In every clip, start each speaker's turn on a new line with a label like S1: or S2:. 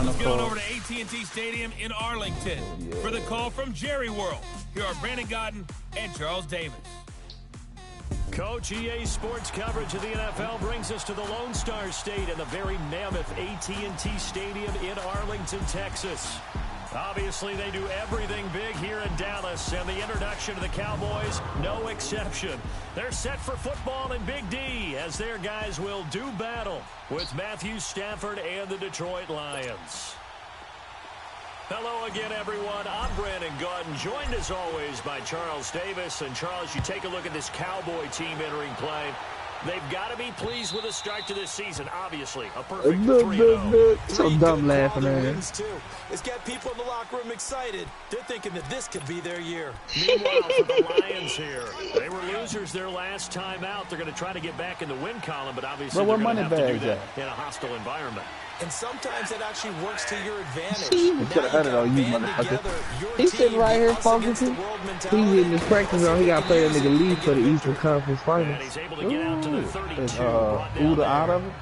S1: on the
S2: Let's get on
S1: call.
S2: over to AT&T Stadium in Arlington for the call from Jerry World. Here are Brandon Godden and Charles Davis.
S3: Coach, EA Sports coverage of the NFL brings us to the Lone Star State and the very mammoth AT&T Stadium in Arlington, Texas. Obviously, they do everything big here in Dallas, and the introduction of the Cowboys, no exception. They're set for football in Big D, as their guys will do battle with Matthew Stafford and the Detroit Lions. Hello again, everyone. I'm Brandon Godden, joined as always by Charles Davis. And Charles, you take a look at this Cowboy team entering play. They've got to be pleased with the start to this season, obviously. A perfect 3-0.
S1: So dumb laughing at him.
S4: It's got people in the locker room excited. They're thinking that this could be their year.
S3: Meanwhile, for the Lions here, they were losers their last time out. They're going to try to get back in the win column, but obviously they're going to have to do that in a hostile environment.
S4: And sometimes it actually works to your advantage.
S1: He put 100 on you, motherfucker. He's sitting right here focusing. He's in his practice on. He got to play that nigga lead for the Eastern Conference Finals.
S3: And he's able to get out to the 32.
S1: Is Uda out of it?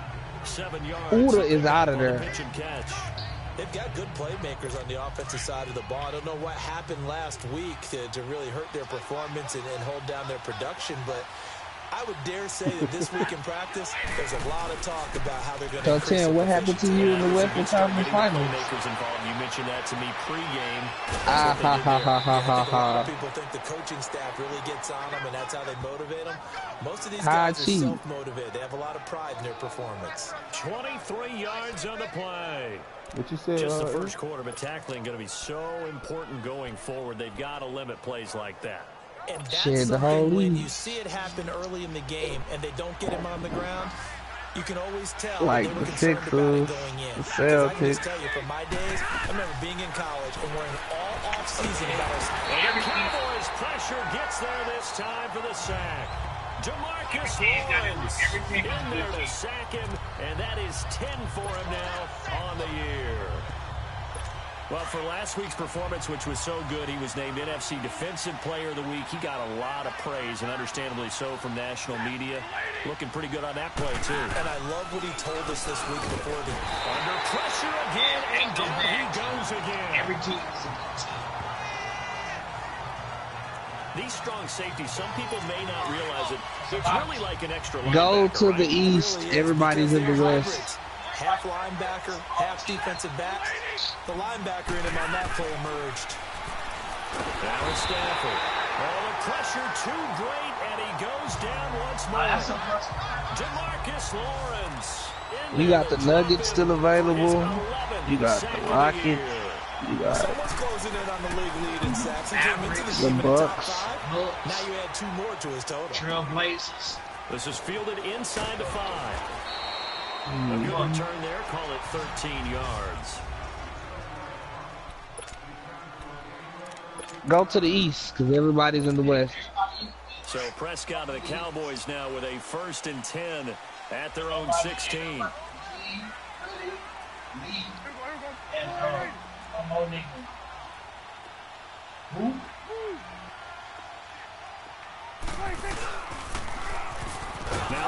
S3: 7 yards.
S1: Uda is out of there.
S3: Pitch and catch.
S4: They've got good playmakers on the offensive side of the ball. I don't know what happened last week to really hurt their performance and hold down their production, but I would dare say that this week in practice, there's a lot of talk about how they're going to.
S1: So, Tim, what happened to you in the Western Conference Finals?
S3: You mentioned that to me pregame.
S4: People think the coaching staff really gets on them, and that's how they motivate them. Most of these guys are self-motivated. They have a lot of pride in their performance.
S3: 23 yards on the play.
S1: What you said?
S3: Just the first quarter, but tackling going to be so important going forward. They've got to limit plays like that.
S4: And that's something when you see it happen early in the game and they don't get him on the ground, you can always tell
S1: like
S4: they were
S1: the
S4: concerned about it going in.
S1: the
S4: I can just tell you, from my days, I remember being in college and wearing all off-season about us.
S3: And the Cowboys pressure gets there this time for the sack. DeMarcus Lawrence in there to sack him, and that is 10 for him now on the year. Well, for last week's performance, which was so good, he was named NFC Defensive Player of the Week. He got a lot of praise, and understandably so, from national media. Looking pretty good on that play, too.
S4: And I love what he told us this week before the...
S3: Under pressure again, and down he goes again.
S5: Every team is a good team.
S3: These strong safeties, some people may not realize it. It's really like an extra linebacker.
S1: Go to the East. Everybody's in the West.
S4: Half linebacker, half defensive back. The linebacker in him on that play emerged.
S3: Now it's Stafford. Oh, the pressure too great, and he goes down once more. DeMarcus Lawrence.
S1: You got the Nuggets still available. You got the Rockets. You got
S4: someone's closing in on the league lead in sacks.
S1: the Bucks.
S4: Now you add 2 more to his total.
S5: Trailblazers.
S3: This is fielded inside the 5. A good return there. Call it 13 yards.
S1: Go to the East, because everybody's in the West.
S3: So Prescott and the Cowboys now with a 1st and 10 at their own 16.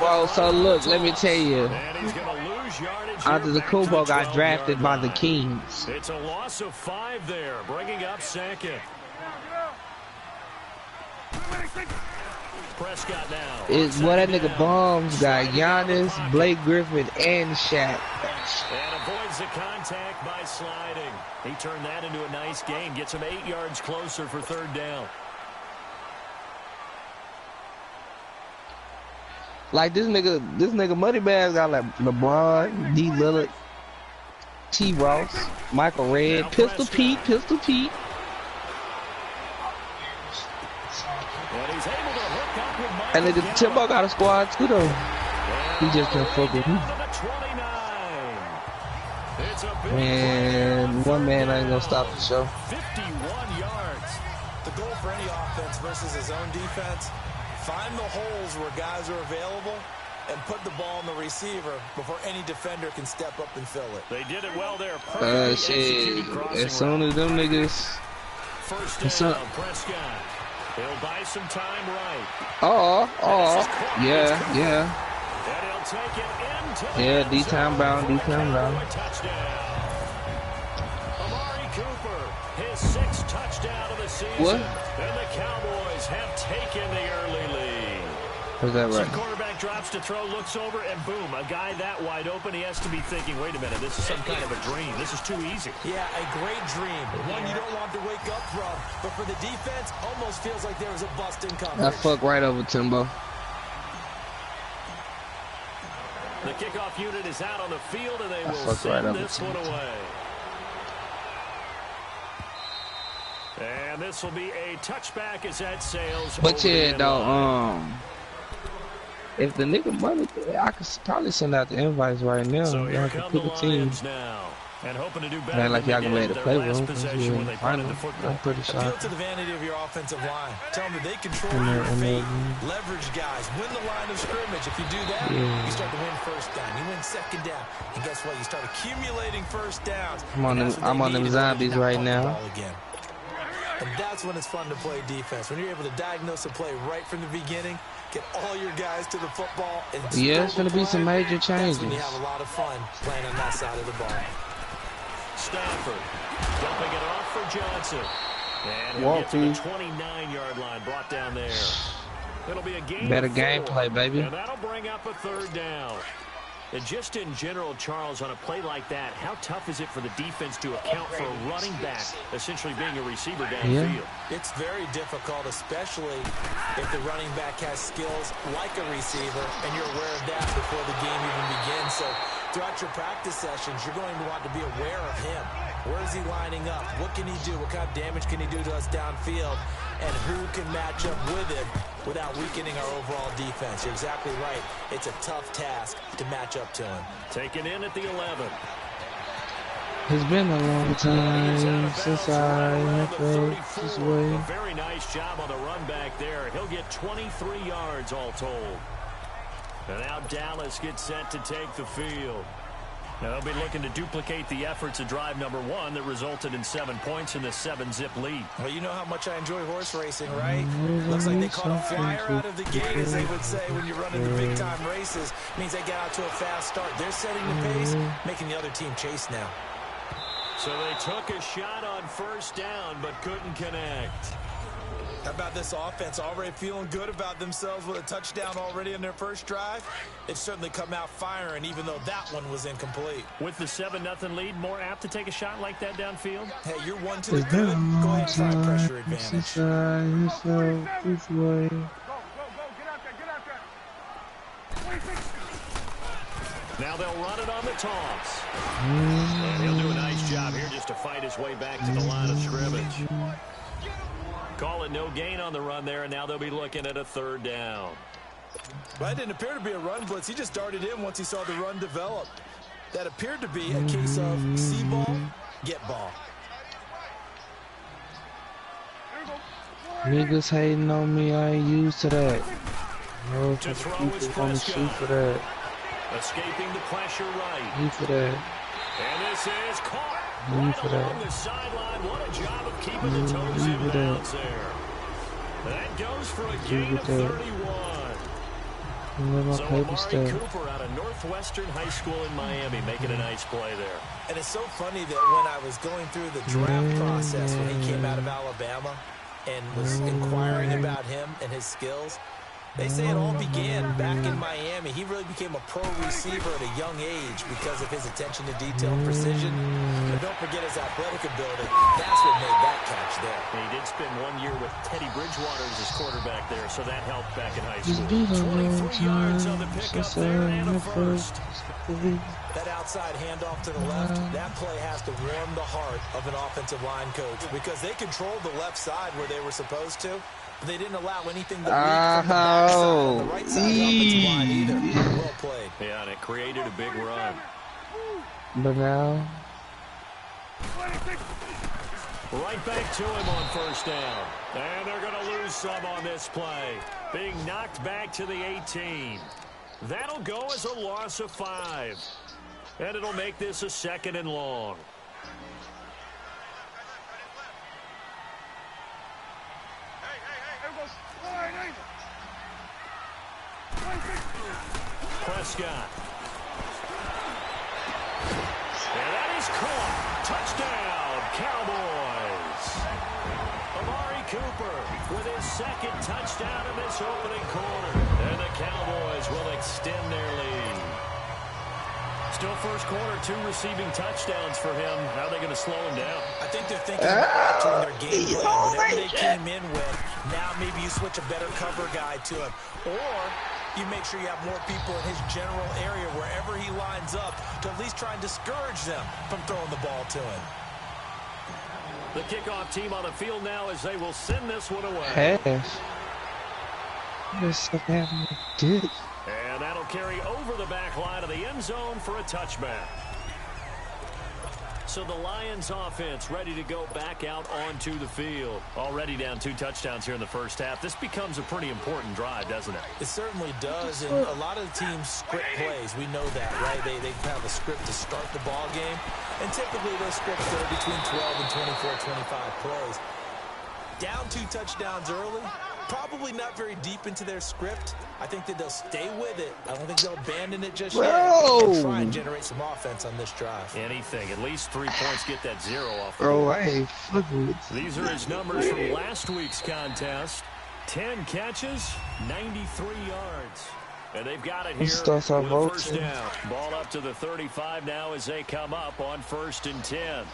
S1: Well, so look, let me tell you.
S3: And he's going to lose yardage.
S1: Antetokounmpo got drafted by the Kings.
S3: It's a loss of 5 there, bringing up 2nd. Prescott now.
S1: It's what that nigga Bombs got Giannis, Blake Griffin, and Shaq.
S3: And avoids the contact by sliding. He turned that into a nice gain. Gets him 8 yards closer for 3rd down.
S1: Like this nigga Moneybags got like LeBron, D. Lillard, T. Ross, Michael Redd, Pistol Pete. And nigga Timbo got a squad too though. He just can't fuck with him. Man, one man ain't gonna stop the show.
S3: 51 yards.
S4: The goal for any offense versus his own defense: find the holes where guys are available and put the ball in the receiver before any defender can step up and fill it.
S3: They did it well there.
S1: Shit. As soon as them niggas.
S3: First down, Prescott. He'll buy some time right.
S1: Yeah.
S3: And he'll take it into
S1: Yeah, D-time bound.
S3: touchdown. his 6th touchdown of the season.
S1: What?
S3: And the Cowboys have taken the early lead.
S1: Was that
S3: So
S1: right?
S3: quarterback drops to throw, looks over, and boom, a guy that wide open, he has to be thinking, wait a minute, this is some kind of a dream. This is too easy.
S4: Yeah, a great dream. One you don't want to wake up from. But for the defense, almost feels like there was a bust in coverage.
S1: I fuck right over Timbo.
S3: The kickoff unit is out on the field, and they will
S1: fuck right
S3: send
S1: over
S3: this one away. And this will be a touchback as that sails.
S1: But
S3: over the
S1: yeah,
S3: end
S1: though,
S3: line.
S1: if the nigga money, I could probably send out the invites right now.
S3: So
S1: Y'all
S3: here
S1: can
S3: come
S1: pick
S3: the
S1: a team.
S3: Lions now, and hoping to do better.
S1: Man, like
S3: than
S1: y'all
S3: they
S1: can
S3: did
S1: let the
S3: their
S1: play
S3: last
S1: room.
S3: possession when they punted the football.
S1: I'm pretty sure.
S4: Appeal to the vanity of your offensive line. Tell them that they control
S1: And
S4: your
S1: they're-
S4: fate. Leverage guys. Win the line of scrimmage. If you do that, you start to win first down. You win second down. And guess what? You start accumulating first downs.
S1: I'm on
S4: And
S1: them-
S4: that's what
S1: I'm
S4: they
S1: on them
S4: need in order to
S1: zombies
S4: not
S1: right
S4: pump the
S1: now.
S4: ball again. And that's when it's fun to play defense. When you're able to diagnose a play right from the beginning, get all your guys to the football, and
S1: Yeah, it's
S4: still
S1: gonna be
S4: play,
S1: some major
S4: that's when
S1: changes.
S4: you have a lot of fun playing on that side of the ball.
S3: Stafford dumping it off for Johnson. And he'll get to the 29-yard line, brought down there. It'll be a gain
S1: Better
S3: of 4,
S1: gameplay, baby.
S3: and that'll bring up a 3rd down. And just in general, Charles, on a play like that, how tough is it for the defense to account for a running back essentially being a receiver downfield?
S4: It's very difficult, especially if the running back has skills like a receiver, and you're aware of that before the game even begins. So throughout your practice sessions, you're going to want to be aware of him. Where is he lining up? What can he do? What kind of damage can he do to us downfield? And who can match up with him without weakening our overall defense? You're exactly right. It's a tough task to match up to him.
S3: Taken in at the 11.
S1: It's been a long time since I have felt this way.
S3: A very nice job on the run back there. He'll get 23 yards all told. And now Dallas gets set to take the field. Now they'll be looking to duplicate the efforts of drive number 1 that resulted in 7 points in the 7-zip lead.
S4: Well, you know how much I enjoy horse racing, right? Looks like they caught a flyer out of the gate, as they would say when you're running the big-time races. Means they get out to a fast start. They're setting the pace, making the other team chase now.
S3: So they took a shot on 1st down, but couldn't connect.
S4: How about this offense already feeling good about themselves with a touchdown already in their first drive? It's certainly come out firing, even though that one was incomplete.
S3: With the 7-0 lead, more apt to take a shot like that downfield?
S4: Hey, you're 1 to the good. Go ahead and try pressure advantage.
S1: Since I felt this way.
S3: Now they'll run it on the toss. And he'll do a nice job here just to fight his way back to the line of scrimmage. Call it no gain on the run there, and now they'll be looking at a 3rd down.
S4: Well, it didn't appear to be a run blitz. He just darted in once he saw the run develop. That appeared to be a case of see ball, get ball.
S1: Niggas hating on me, I ain't used to that. No,
S3: To throw
S1: people
S3: is
S1: wanna
S3: Prescott.
S1: shoot for that.
S3: Escaping the pressure right.
S1: Shoot for that.
S3: And this is caught
S1: Leave
S3: right
S1: for
S3: along
S1: that.
S3: the sideline. What a job of keeping the toes
S1: Leave
S3: in
S1: for that.
S3: bounds there. That goes for a gain of
S1: for that.
S3: 31.
S1: Let my
S3: So
S1: paper
S3: Amari
S1: stay.
S3: Cooper out of Northwestern High School in Miami making a nice play there.
S4: And it's so funny that when I was going through the draft process when he came out of Alabama and was inquiring about him and his skills, they say it all began back in Miami. He really became a pro receiver at a young age because of his attention to detail and precision. And don't forget his athletic ability. That's what made that catch there.
S3: And he did spend 1 year with Teddy Bridgewater as his quarterback there, so that helped back in high
S1: It's
S3: school.
S1: been a long
S3: 23 yards on the
S1: time
S3: pickup
S1: since
S3: there
S1: I
S3: and a
S1: have felt
S3: first.
S1: this way.
S4: That outside handoff to the left, that play has to warm the heart of an offensive line coach because they controlled the left side where they were supposed to. They didn't allow anything to leak from the backside on the right side of the offensive line either. Well played.
S3: Yeah, and it created a big run.
S1: But now,
S3: Right back to him on 1st down. And they're going to lose some on this play. Being knocked back to the 18. That'll go as a loss of 5. And it'll make this a 2nd and long. Prescott. And that is caught. Touchdown, Cowboys. Cooper with his second touchdown in this opening quarter. And the Cowboys will extend their lead. Still first quarter, 2 receiving touchdowns for him. How are they going to slow him down?
S4: I think they're thinking about altering their game plan. Whatever they came in with, now maybe you switch a better cover guy to him. Or you make sure you have more people in his general area wherever he lines up to at least try and discourage them from throwing the ball to him.
S3: The kickoff team on the field now as they will send this one away.
S1: Pass. What is so happening? Dude.
S3: And that'll carry over the back line of the end zone for a touchback. So the Lions offense ready to go back out onto the field. Already down 2 touchdowns here in the first half. This becomes a pretty important drive, doesn't it?
S4: It certainly does, and a lot of the teams script plays. We know that, right? They have a script to start the ball game, and typically those scripts are between 12 and 24, 25 plays. Down 2 touchdowns early, probably not very deep into their script. I think that they'll stay with it. I don't think they'll abandon it just yet and try and generate some offense on this drive.
S3: Anything. At least 3 points, get that 0 off.
S1: Bro, I ain't fucking with you.
S3: These are his numbers from last week's contest. 10 catches, 93 yards. And they've got it here with a first down. Ball up to the 35 now as they come up on 1st and 10.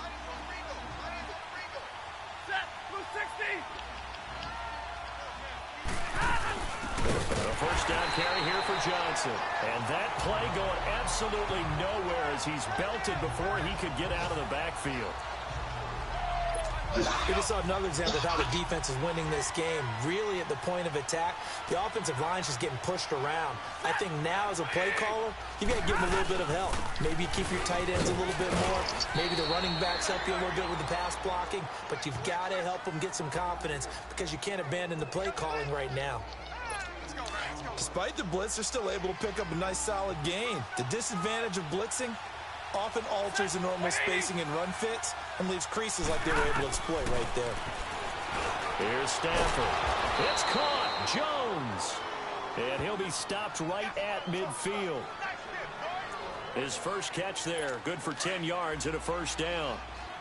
S3: The first down carry here for Johnson. And that play going absolutely nowhere as he's belted before he could get out of the backfield.
S4: We just saw another example of how the defense is winning this game. Really at the point of attack, the offensive line is just getting pushed around. I think now as a play caller, you've got to give them a little bit of help. Maybe you keep your tight ends a little bit more. Maybe the running backs help you a little bit with the pass blocking. But you've got to help them get some confidence because you can't abandon the play calling right now. Despite the blitz, they're still able to pick up a nice solid gain. The disadvantage of blitzing often alters the normal spacing and run fits and leaves creases like they were able to exploit right there.
S3: Here's Stafford. It's caught. Jones. And he'll be stopped right at midfield. His first catch there. Good for 10 yards and a first down.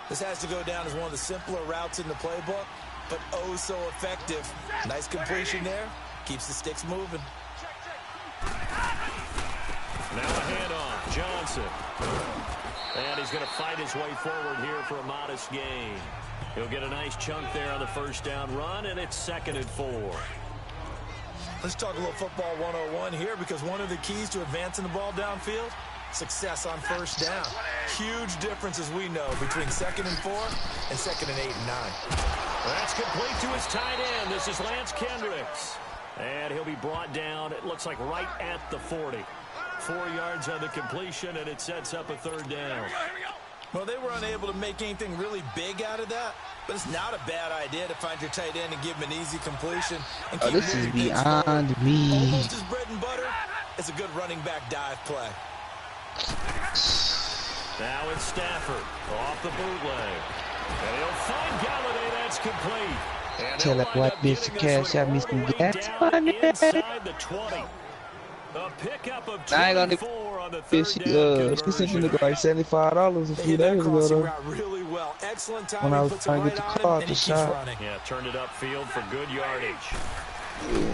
S4: This has to go down as one of the simpler routes in the playbook, but oh so effective. Nice completion there. Keeps the sticks moving.
S3: Now a handoff. Johnson. And he's going to fight his way forward here for a modest gain. He'll get a nice chunk there on the first down run, and it's 2nd and 4.
S4: Let's talk a little football 101 here, because one of the keys to advancing the ball downfield, success on first down. Huge difference, as we know, between 2nd and 4 and 2nd and 8 and 9.
S3: That's complete to his tight end. This is Lance Kendricks. And he'll be brought down, it looks like right at the 40. 4 yards on the completion, and it sets up a 3rd down.
S4: Well, they were unable to make anything really big out of that, but it's not a bad idea to find your tight end and give him an easy completion. And keep
S1: this is beyond me.
S4: Almost his bread and butter. It's a good running back dive play.
S3: Now it's Stafford off the bootleg. And he'll find Galladay. That's complete. And
S1: tell that white bitch to cash out me some gas money.
S3: Inside the 20. A pickup of 24 on the 3rd down.
S1: She sent me like $75 a few days ago though.
S4: Really well. Excellent time.
S1: When I was trying to get the car to shot.
S3: Yeah, turned it upfield for good yardage.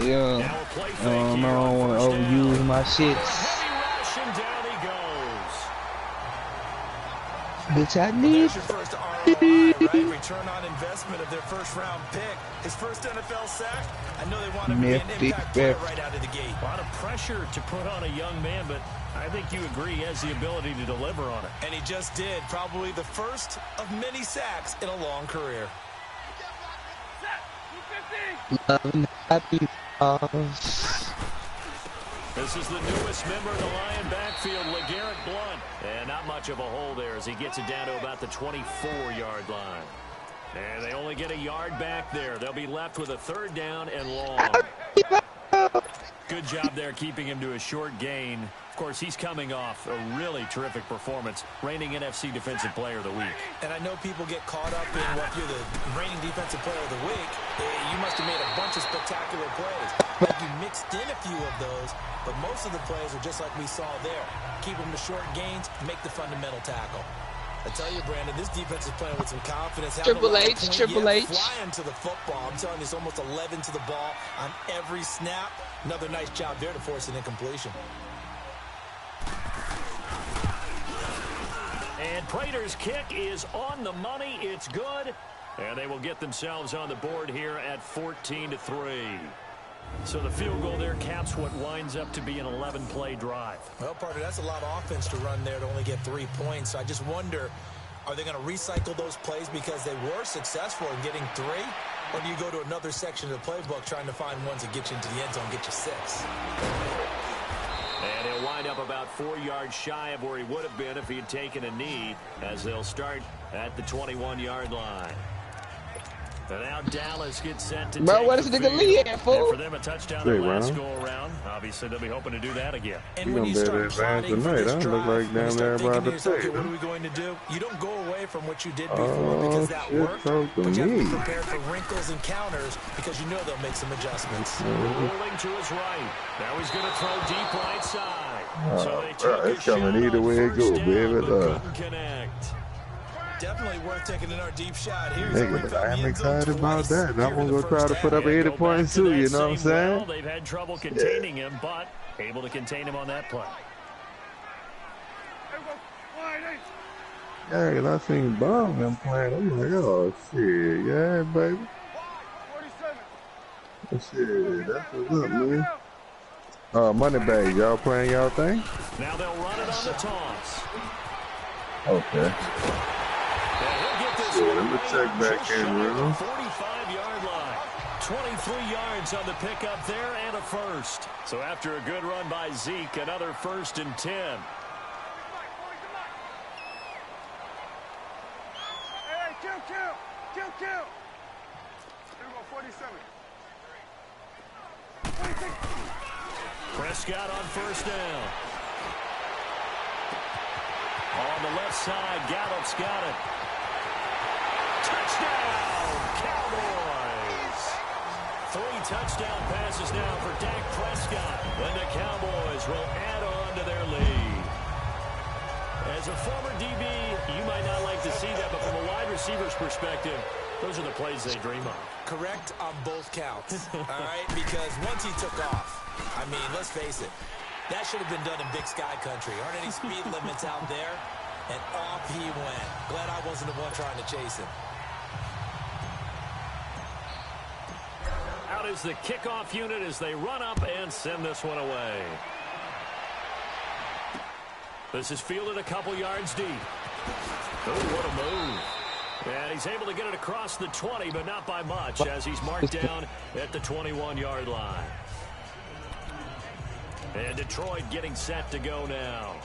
S1: Yeah.
S3: Now a play fake
S1: I don't want to overuse my shit.
S3: Heavy rush and down he goes.
S1: Bitch, I need.
S4: That's your first ROI, right? Return on investment of their first-round pick. His first NFL sack. I know they want him to be an impact player right out of the gate.
S3: A lot of pressure to put on a young man, but I think you agree he has the ability to deliver on it.
S4: And he just did. Probably the first of many sacks in a long career.
S1: Love and happy.
S3: This is the newest member of the Lion backfield, LeGarrette Blount. And not much of a hole there as he gets it down to about the 24-yard line. And they only get a yard back there. They'll be left with a 3rd down and long. Good job there keeping him to a short gain. Of course, he's coming off a really terrific performance, reigning NFC Defensive Player of the Week.
S4: And I know people get caught up in what you're the reigning Defensive Player of the Week. You must have made a bunch of spectacular plays. Like you mixed in a few of those, but most of the plays are just like we saw there. Keep them to short gains, make the fundamental tackle. I tell you, Brandon, this defense is playing with some confidence.
S1: Triple H, Triple H.
S4: Flying to the football. I'm telling you, it's almost 11 to the ball on every snap. Another nice job there to force an incompletion.
S3: And Prater's kick is on the money. It's good. And they will get themselves on the board here at 14-3. So the field goal there caps what winds up to be an 11-play drive.
S4: Well, partner, that's a lot of offense to run there to only get 3 points. So I just wonder, are they going to recycle those plays because they were successful in getting 3? Or do you go to another section of the playbook trying to find ones that get you into the end zone, get you 6?
S3: And he'll wind up about 4 yards shy of where he would have been if he had taken a knee, as they'll start at the 21-yard line. And now Dallas gets set to
S1: Bro, what is nigga Lee at, fool?
S3: And for them, a touchdown their last go around. Obviously, they'll be hoping to do that again.
S4: And when you start plotting for this drive, when you start thinking to yourself, okay, what are we going to do? You don't go away from what you did before because that worked, but you have to be prepared for wrinkles and counters because you know they'll make some adjustments.
S3: Rolling to his right. Now he's going to throw deep right side. So they took
S6: it's coming either way it goes, baby.
S3: Couldn't connect.
S4: Definitely worth taking another deep shot here.
S6: Nigga, but I'm excited about that. I'm going to go try to put up 80 points too, you know what I'm saying?
S3: Well, they've had trouble containing him, but able to contain him on that play.
S6: Yeah, cause I seen Bob them playing. I'm like, oh, shit. Yeah, baby. Shit, that's what's up, man. Money bag, y'all playing y'all thing?
S3: Now they'll run it on the toss.
S6: Okay. Yeah, let me check back in, real.
S3: 45-yard line. 23 yards on the pickup there and a first. So after a good run by Zeke, another 1st and 10.
S7: Hey, kill. Here we go, 47.
S3: Prescott on 1st down. On the left side, Gallup's got it. Touchdown, Cowboys! 3 touchdown passes now for Dak Prescott. And the Cowboys will add on to their lead. As a former DB, you might not like to see that, but from a wide receiver's perspective, those are the plays they dream of.
S4: Correct on both counts, all right? Because once he took off, I mean, let's face it, that should have been done in Big Sky Country. Aren't any speed limits out there? And off he went. Glad I wasn't the one trying to chase him.
S3: Out is the kickoff unit as they run up and send this one away. This is fielded a couple yards deep. Oh, what a move. And he's able to get it across the 20, but not by much, as he's marked down at the 21-yard line. And Detroit getting set to go now.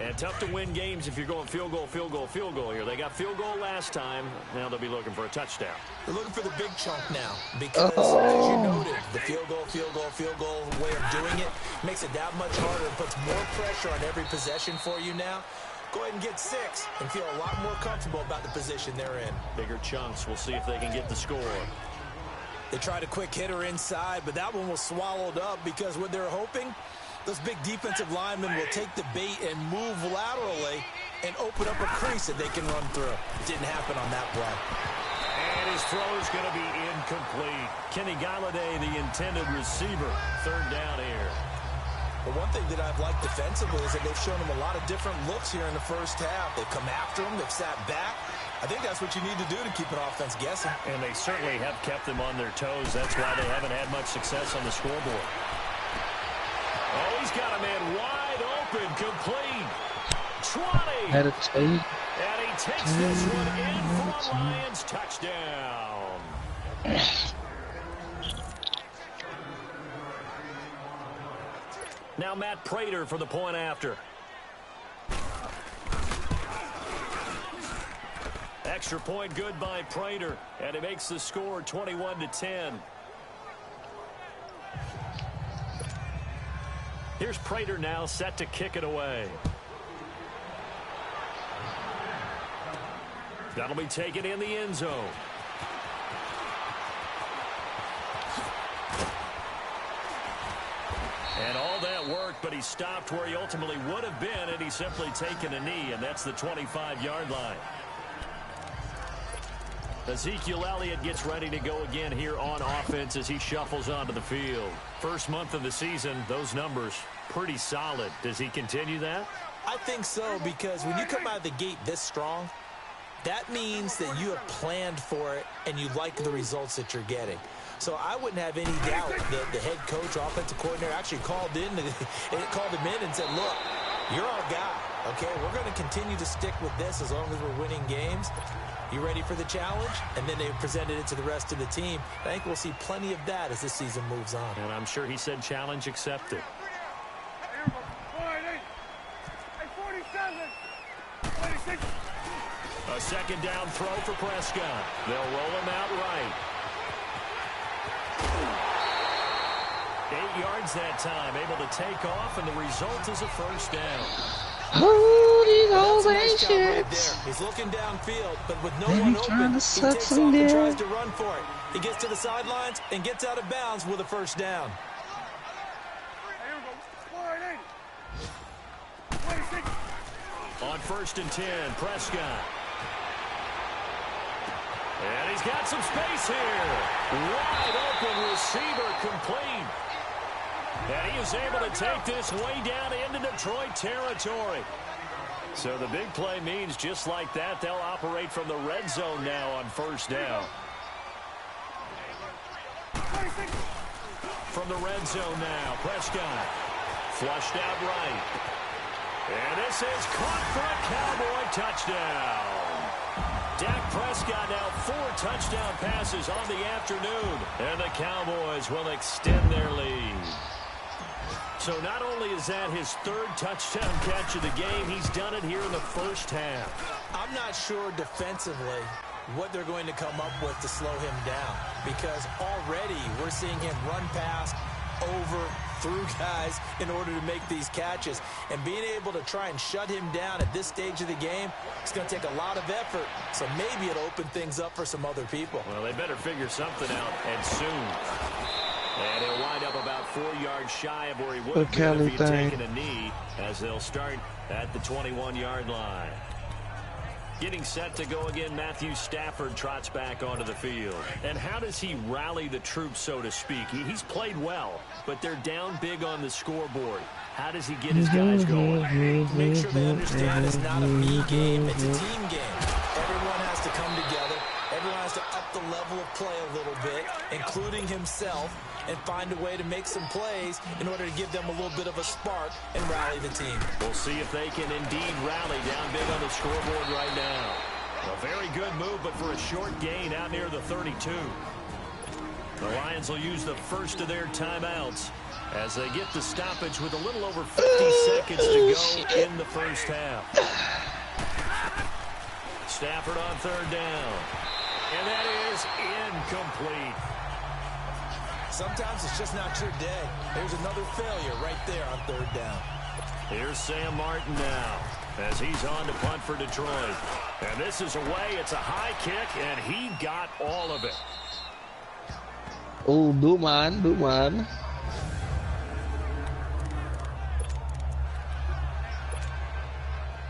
S3: And tough to win games if you're going field goal here. They got field goal last time. Now they'll be looking for a touchdown.
S4: They're looking for the big chunk now because, as you noted, the field goal way of doing it makes it that much harder and puts more pressure on every possession for you now. Go ahead and get 6 and feel a lot more comfortable about the position they're in.
S3: Bigger chunks. We'll see if they can get the score.
S4: They tried a quick hitter inside, but that one was swallowed up because what they're hoping, those big defensive linemen will take the bait and move laterally and open up a crease that they can run through. It didn't happen on that play.
S3: And his throw is going to be incomplete. Kenny Galladay, the intended receiver. 3rd down here.
S4: But one thing that I've liked defensively is that they've shown him a lot of different looks here in the first half. They've come after him. They've sat back. I think that's what you need to do to keep an offense guessing.
S3: And they certainly have kept them on their toes. That's why they haven't had much success on the scoreboard. Oh, he's got a man wide open, complete. 20.
S1: Had a take.
S3: And he takes this one in for a Lions touchdown. Now Matt Prater for the point after. Extra point good by Prater, and it makes the score 21-10. Here's Prater now set to kick it away. That'll be taken in the end zone. And all that work work, but he stopped where he ultimately would have been, and he's simply taken a knee, and that's the 25-yard line. Ezekiel Elliott gets ready to go again here on offense as he shuffles onto the field. First month of the season, those numbers pretty solid. Does he continue that?
S4: I think so, because when you come out of the gate this strong, that means that you have planned for it and you like the results that you're getting. So I wouldn't have any doubt that the head coach, offensive coordinator, actually called him in and said, look, you're our guy, okay? We're going to continue to stick with this as long as we're winning games. You ready for the challenge? And then they presented it to the rest of the team. I think we'll see plenty of that as this season moves on.
S3: And I'm sure he said challenge accepted. A second down throw for Prescott. They'll roll him out right. 8 yards that time, able to take off, and the result is a first down.
S4: Nice job right there. He's looking downfield, but with no one open, he takes off and tries to run for it. He gets to the sidelines and gets out of bounds with a first down.
S3: On 1st and 10, Prescott. And he's got some space here. Wide open receiver complete. And he is able to take this way down into Detroit territory. So the big play means just like that, they'll operate from the red zone now on first down. From the red zone now, Prescott. Flushed out right. And this is caught for a Cowboy touchdown. Dak Prescott now 4 touchdown passes on the afternoon. And the Cowboys will extend their lead. So not only is that his 3rd touchdown catch of the game, he's done it here in the first half.
S4: I'm not sure defensively what they're going to come up with to slow him down, because already we're seeing him run past, over, through guys in order to make these catches. And being able to try and shut him down at this stage of the game, it's going to take a lot of effort. So maybe it'll open things up for some other people.
S3: Well, they better figure something out, and soon. And he'll wind up about 4 yards shy of where he would have been if he had taken a knee, as they'll start at the 21-yard line. Getting set to go again, Matthew Stafford trots back onto the field. And how does he rally the troops, so to speak? He's played well, but they're down big on the scoreboard. How does he get his guys going?
S4: Make sure they understand it's not a me game, it's a team game. Everyone has to come together. Everyone has to up the level of play a little bit, including himself, and find a way to make some plays in order to give them a little bit of a spark and rally the team.
S3: We'll see if they can indeed rally down big on the scoreboard right now. A very good move, but for a short gain out near the 32. The Lions will use the first of their timeouts as they get the stoppage with a little over 50 seconds to go in the first half. Stafford on 3rd down. And that is incomplete.
S4: Sometimes it's just not your day. There's another failure right there on 3rd down.
S3: Here's Sam Martin now as he's on to punt for Detroit. And this is away. It's a high kick, and he got all of it.
S1: Oh, do man.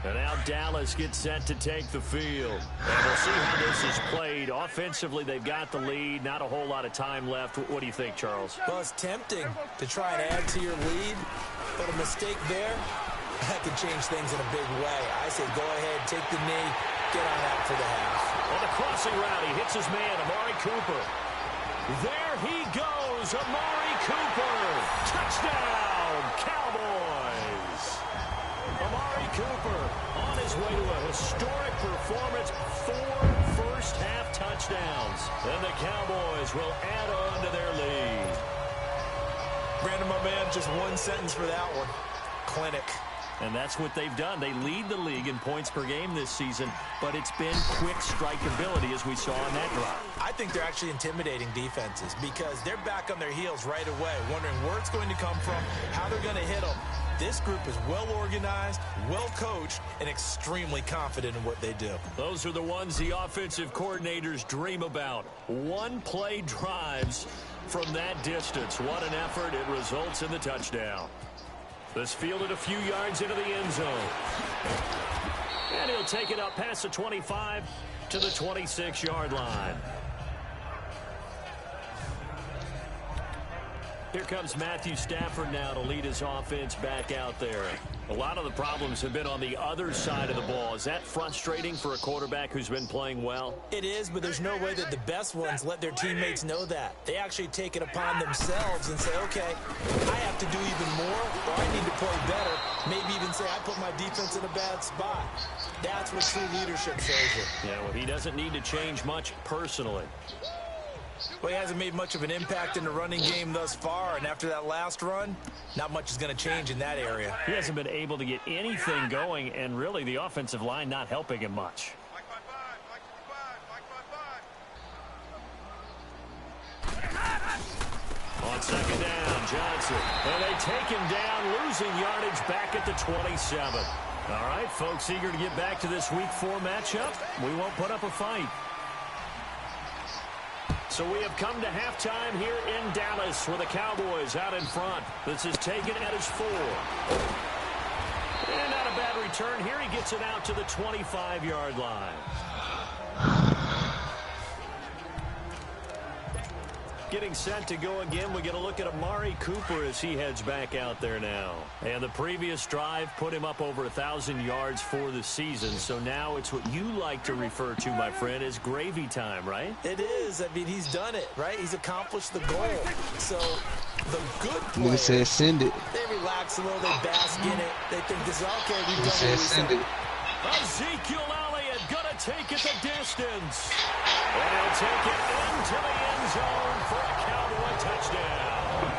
S3: And now Dallas gets set to take the field. And we'll see how this is played. Offensively, they've got the lead. Not a whole lot of time left. What do you think, Charles?
S4: Well, it's tempting to try and add to your lead, but a mistake there, that could change things in a big way. I say go ahead, take the knee, get on out for the half.
S3: On the crossing route, he hits his man, Amari Cooper. There he goes, Amari Cooper. Touchdown, Cowboys. Amari Cooper on his way to a historic performance, 4 first-half touchdowns. And the Cowboys will add on to their lead.
S4: Brandon, my man, just one sentence for that one. Clinic.
S3: And that's what they've done. They lead the league in points per game this season, but it's been quick strikeability as we saw in that drive.
S4: I think they're actually intimidating defenses because they're back on their heels right away, wondering where it's going to come from, how they're going to hit them. This group is well organized, well coached, and extremely confident in what they do.
S3: Those are the ones the offensive coordinators dream about. One-play drives from that distance. What an effort. It results in the touchdown. This fielded a few yards into the end zone. And he'll take it up past the 25 to the 26-yard line. Here comes Matthew Stafford now to lead his offense back out there. A lot of the problems have been on the other side of the ball. Is that frustrating for a quarterback who's been playing well?
S4: It is, but there's no way that the best ones let their teammates know that. They actually take it upon themselves and say, okay, I have to do even more, or I need to play better. Maybe even say, I put my defense in a bad spot. That's what true leadership shows you.
S3: Yeah, well, he doesn't need to change much personally.
S4: Well, he hasn't made much of an impact in the running game thus far, and after that last run, not much is going to change in that area.
S3: He hasn't been able to get anything going, and really the offensive line not helping him much. On second down, Johnson. And they take him down, losing yardage back at the 27. All right, folks, eager to get back to this Week 4 matchup. We won't put up a fight. So we have come to halftime here in Dallas with the Cowboys out in front. This is taken at his 4. And not a bad return here. He gets it out to the 25-yard line. Getting set to go again. We get a look at Amari Cooper as he heads back out there now. And the previous drive put him up over 1,000 yards for the season. So now it's what you like to refer to, my friend, as gravy time, right?
S4: It is. I mean, he's done it, right? He's accomplished the goal. So the good players,
S1: said send it.
S4: They relax a little. They bask in it. They think this is okay. We've done
S1: Said
S4: what we
S1: send
S4: said.
S1: it.
S3: Ezekiel Elliott gonna take it the distance. And he'll take it into the end zone for a Cowboy touchdown.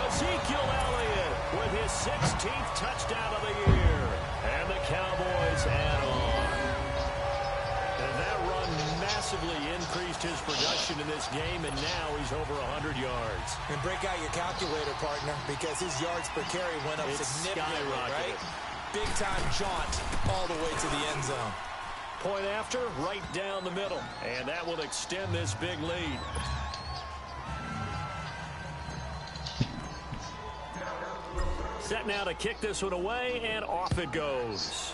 S3: Ezekiel Elliott with his 16th touchdown of the year. And the Cowboys add on. And that run massively increased his production in this game, and now he's over 100 yards.
S4: And break out your calculator, partner, because his yards per carry went up significantly, right? Big-time jaunt all the way to the end zone.
S3: Point after, right down the middle. And that will extend this big lead. Set now to kick this one away, and off it goes.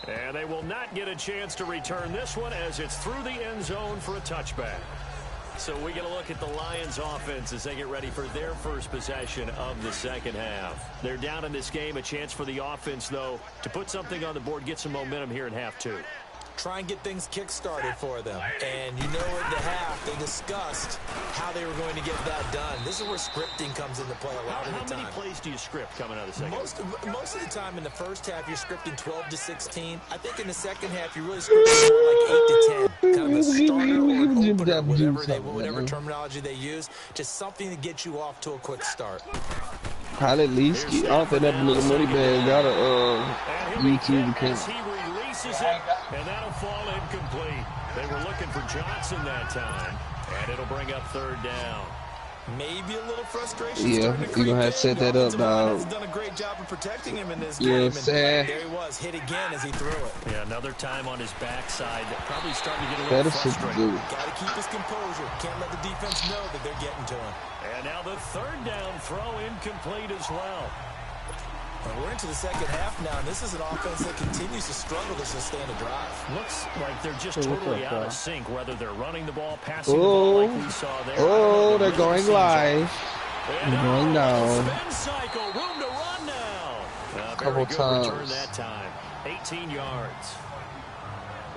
S3: And they will not get a chance to return this one as it's through the end zone for a touchback. So we get a look at the Lions offense as they get ready for their first possession of the second half. They're down in this game. A chance for the offense, though, to put something on the board, get some momentum here in half 2.
S4: Try and get things kick-started for them. And you know in the half, they discussed how they were going to get that done. This is where scripting comes into play a lot of the time.
S3: How many plays do you script coming out of the second half?
S4: Most of the time in the first half, you're scripting 12 to 16. I think in the second half, you're really scripting more like 8 to 10. Kind of a starter or an opener, whatever terminology they use. Just something to get you off to a quick start.
S1: I'll at least get off of that little money bag. Got a YouTube account.
S3: And that'll fall incomplete. They were looking for Johnson that time. And it'll bring up third down.
S4: Maybe a little frustration.
S1: Yeah, you're going to have to set that up, dog.
S4: He's done a great job of protecting him in this
S1: game.
S4: And there he was, hit again as he threw it.
S3: Yeah, another time on his backside. Probably starting to get a little frustrated.
S4: Got to keep his composure. Can't let the defense know that they're getting to him.
S3: And now the third down throw incomplete as well.
S4: We're into the second half now, and this is an offense that continues to struggle to sustain a drive.
S3: Looks like they're just totally out of sync, whether they're running the ball, passing the ball like we saw there.
S1: Oh, they're going live. They're going down.
S3: Spin cycle, room to run now.
S1: A couple times.
S3: Return that time, 18 yards.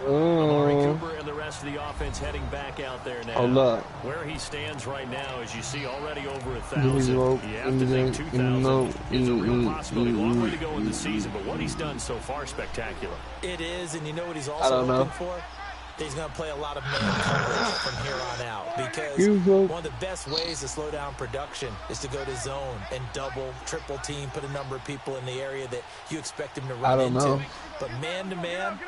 S1: Amari
S3: Cooper and the rest of the offense heading back out there now.
S1: Oh, look.
S3: Where he stands right now, as you see, already over 1,000.
S1: You
S3: have to think 2,000 is a real possibility. Long way to go in the season, but what he's done so far, spectacular.
S4: It is, and you know what he's also looking for? He's going to play a lot of man coverage from here on out, because one of the best ways to slow down production is to go to zone and double, triple team, put a number of people in the area that you expect him to run into. But man-to-man,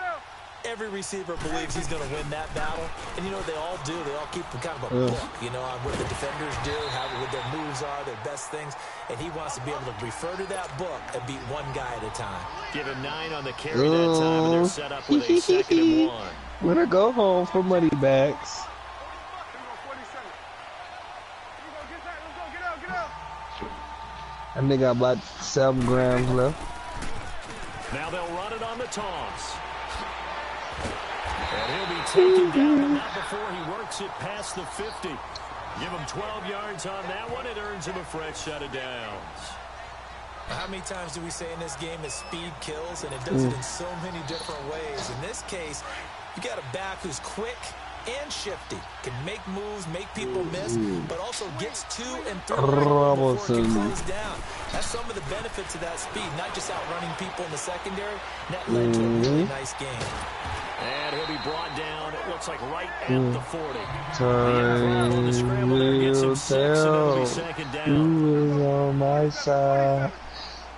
S4: every receiver believes he's going to win that battle. And you know what they all do? They all keep kind of a book, you know, on what the defenders do, what their moves are, their best things. And he wants to be able to refer to that book and beat one guy at a time.
S3: Give him 9 on the carry that time, and they're set up with a 2nd and 1.
S1: When I go home for money bags. And they got about 7 grams left.
S3: Now they'll run it on the toss. And he'll be taken down, but not before he works it past the 50. Give him 12 yards on that one. It earns him a fresh set of downs.
S4: How many times do we say in this game that speed kills, and it does it in so many different ways? In this case, you got a back who's quick and shifty, can make moves, make people miss, but also gets to and through before it can close down. That's some of the benefits of that speed, not just outrunning people in the secondary. That led to a really nice game.
S3: And he'll be brought down, it looks like right at the 40.
S1: Time will tell who is on my side.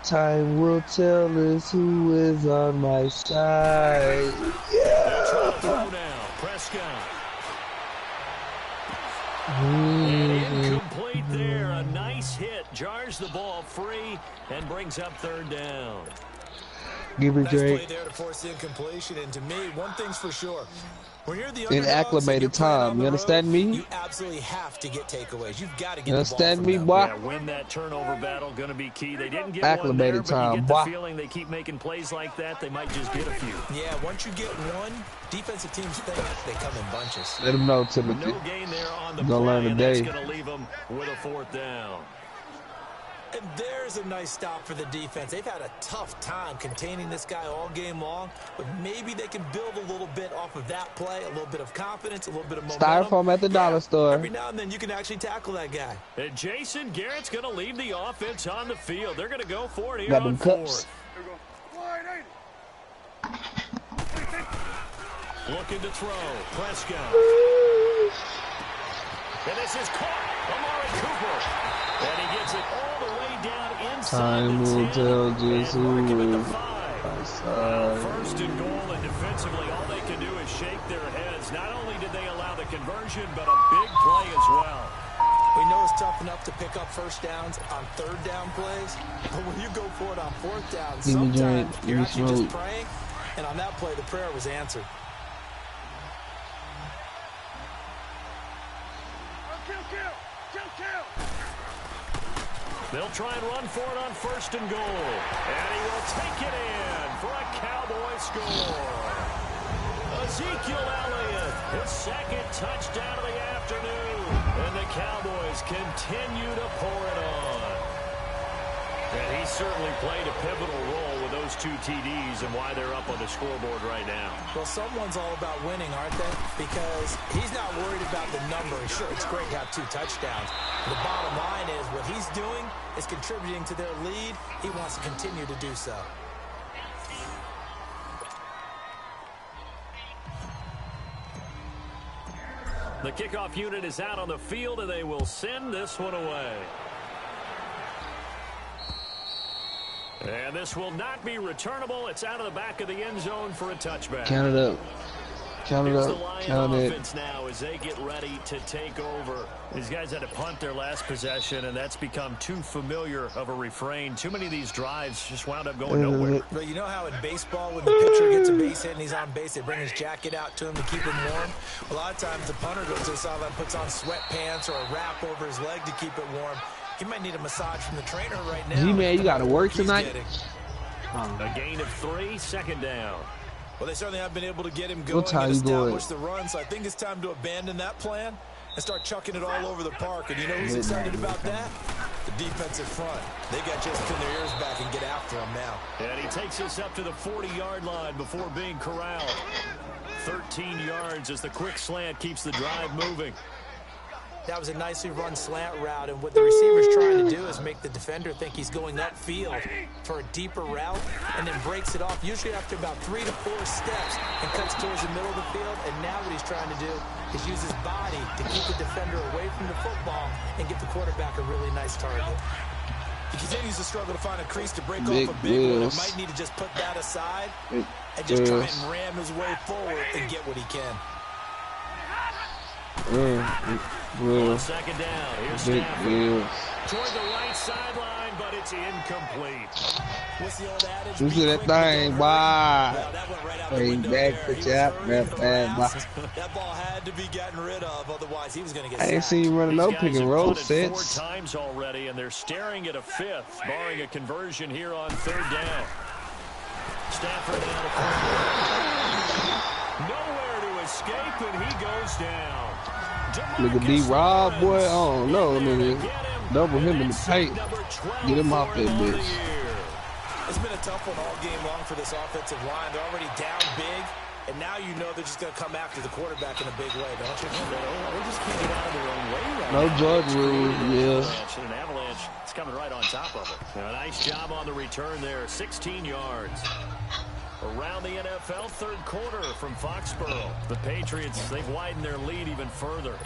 S1: Time will tell us who is on my side.
S3: Yeah. Throw now, Prescott. And incomplete there. A nice hit. Jars the ball free and brings up third down.
S1: Give me
S4: Nice play
S1: Drake.
S4: there to force the incompletion. And to me, one thing's for sure. When you're the
S1: In
S4: underdogs and
S1: acclimated
S4: you're playing
S1: time.
S4: on
S1: You
S4: the
S1: understand
S4: road,
S1: me?
S4: You absolutely have to get takeaways. You've got to get
S1: You
S4: the ball
S1: understand
S4: from
S1: me,
S4: them.
S1: boy?
S3: Yeah, win that turnover battle. Going to be key. They didn't get
S1: Acclimated
S3: one there,
S1: time,
S3: but you get the
S1: boy.
S3: feeling they keep making plays like that. They might just get a few.
S4: Yeah, once you get one, defensive teams think they come in bunches.
S1: Let him know, Timothy.
S3: No gain there on the
S1: Gonna
S3: play,
S1: learn
S3: and that's
S1: today.
S3: going to leave them with a fourth down.
S4: And there's a nice stop for the defense. They've had a tough time containing this guy all game long, but maybe they can build a little bit off of that play, a little bit of confidence, a little bit of momentum.
S1: Styrofoam at the dollar store.
S4: Every now and then you can actually tackle that guy.
S3: And Jason Garrett's going to leave the offense on the field. They're going to go for it here
S1: Got
S3: on
S1: them cups.
S3: fourth.
S7: Here we go. Wide 80.
S3: Looking to throw. Prescott. And this is caught. Amari Cooper. And he gets it all the way down inside
S1: Time
S3: the
S1: will
S3: 10.
S1: tell just
S3: And mark him at the
S1: who
S3: 5.
S1: is on my
S3: First and goal, and defensively, all they can do is shake their heads. Not only did they allow the conversion, but a big play as well.
S4: We know it's tough enough to pick up first downs on third down plays, but when you go for it on fourth down,
S1: Give me
S4: sometimes
S1: drink,
S4: you're
S1: give me
S4: actually just
S1: smoke.
S4: praying, and on that play, the prayer was answered.
S7: Kill.
S3: They'll try and run for it on first and goal. And he will take it in for a Cowboy score. Ezekiel Elliott, his second touchdown of the afternoon. And the Cowboys continue to pour it on. And he certainly played a pivotal role with those 2 TDs and why they're up on the scoreboard right now.
S4: Well, someone's all about winning, aren't they? Because he's not worried about the number. Sure, it's great to have 2 touchdowns. The bottom line is what he's doing is contributing to their lead. He wants to continue to do so.
S3: The kickoff unit is out on the field, and they will send this one away. And this will not be returnable. It's out of the back of the end zone for a touchback.
S1: Count it up. Count it
S3: Here's the
S1: up.
S3: Lion
S1: Count it.
S3: offense now as they get ready to take over. These guys had to punt their last possession, and that's become too familiar of a refrain. Too many of these drives just wound up going nowhere.
S4: But you know how in baseball, when the pitcher gets a base hit and he's on base, they bring his jacket out to him to keep him warm? A lot of times the punter goes to the sideline, puts on sweatpants or a wrap over his leg to keep it warm. He might need a massage from the trainer right now.
S1: G-Man, you got to work
S4: He's
S1: tonight?
S4: getting.
S3: A gain of 3, second down.
S4: Well, they certainly have been able to get him going
S1: What time
S4: and
S1: you going?
S4: establish the run, so I think it's time to abandon that plan and start chucking it all over the park. And you know who's excited about that? The defensive front. They got just pin their ears back and get after him now.
S3: And he takes us up to the 40-yard line before being corralled. 13 yards as the quick slant keeps the drive moving.
S4: That was a nicely run slant route, and what the receiver's trying to do is make the defender think he's going upfield for a deeper route and then breaks it off, usually after about 3 to 4 steps, and cuts towards the middle of the field. And now what he's trying to do is use his body to keep the defender away from the football and get the quarterback a really nice target. He continues to struggle to find a crease to break
S1: Big
S4: off a big one.
S1: wheels.
S4: He might need to just put that aside
S1: Big
S4: and just try
S1: wheels.
S4: and ram his way forward and get what he can.
S3: On second down, here's
S1: Big
S3: Stafford.
S1: wheels.
S3: Toward the right sideline, but it's incomplete.
S4: What's the old adage?
S1: You see that thing, boy?
S4: Well, that went right out the window
S1: Back
S4: there.
S1: the
S4: He was
S1: chap,
S4: hurrying
S1: that
S4: the
S1: bad, boy.
S4: blast. That ball had to be gotten rid of, otherwise he was going to get
S1: I ain't
S4: sacked.
S1: seen you running
S3: These
S1: no
S3: guys
S1: pick and
S3: have
S1: roll
S3: punted 4
S1: since.
S3: times already, and they're staring at a 5th, barring a conversion here on 3rd down. Stafford down the nowhere to escape, and he goes down.
S1: Nigga D-Rob, boy, I don't know, nigga. Double him in the paint. Get him off that bitch.
S4: It's been a tough one all game long for this offensive line. They're already down big, and now you know they're just going to come after the quarterback in a big way, don't you?
S3: They just can't get out of their own way right
S1: No
S3: now.
S1: George rules, yeah.
S3: An avalanche, it's coming right on top of it. A nice job on the return there, 16 yards. Around the NFL, 3rd quarter from Foxborough. The Patriots, they've widened their lead even further.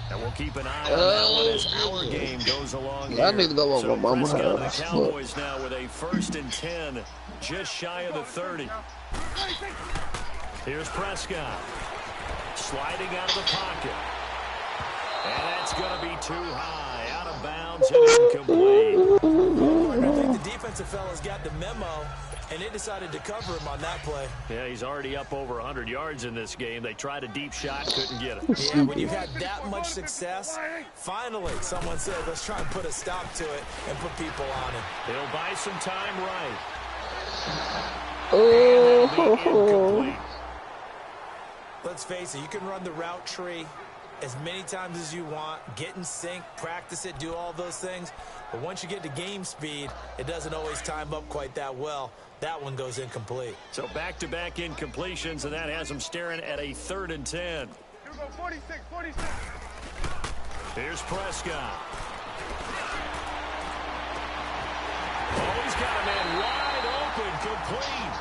S3: And we'll keep an eye on that one as our game goes along here.
S1: I need to go over my mama's
S3: Prescott and the
S1: house.
S3: Cowboys now with a 1st and 10, just shy of the 30. Here's Prescott, sliding out of the pocket. And that's going to be too high, out of bounds and incomplete.
S4: I think the defensive fellas got the memo, and they decided to cover him on that play.
S3: Yeah, he's already up over 100 yards in this game. They tried a deep shot, couldn't get it.
S4: Yeah, when you've had that much success, finally someone said, let's try and put a stop to it and put people on it.
S3: He'll buy some time right.
S1: Oh,
S4: Let's face it, you can run the route tree as many times as you want, get in sync, practice it, do all those things. But once you get to game speed, it doesn't always time up quite that well. That one goes incomplete.
S3: So back-to-back incompletions, and that has them staring at a 3rd and 10.
S7: Here we go, 46, 46.
S3: Here's Prescott. Oh, he's got a man wide open, complete.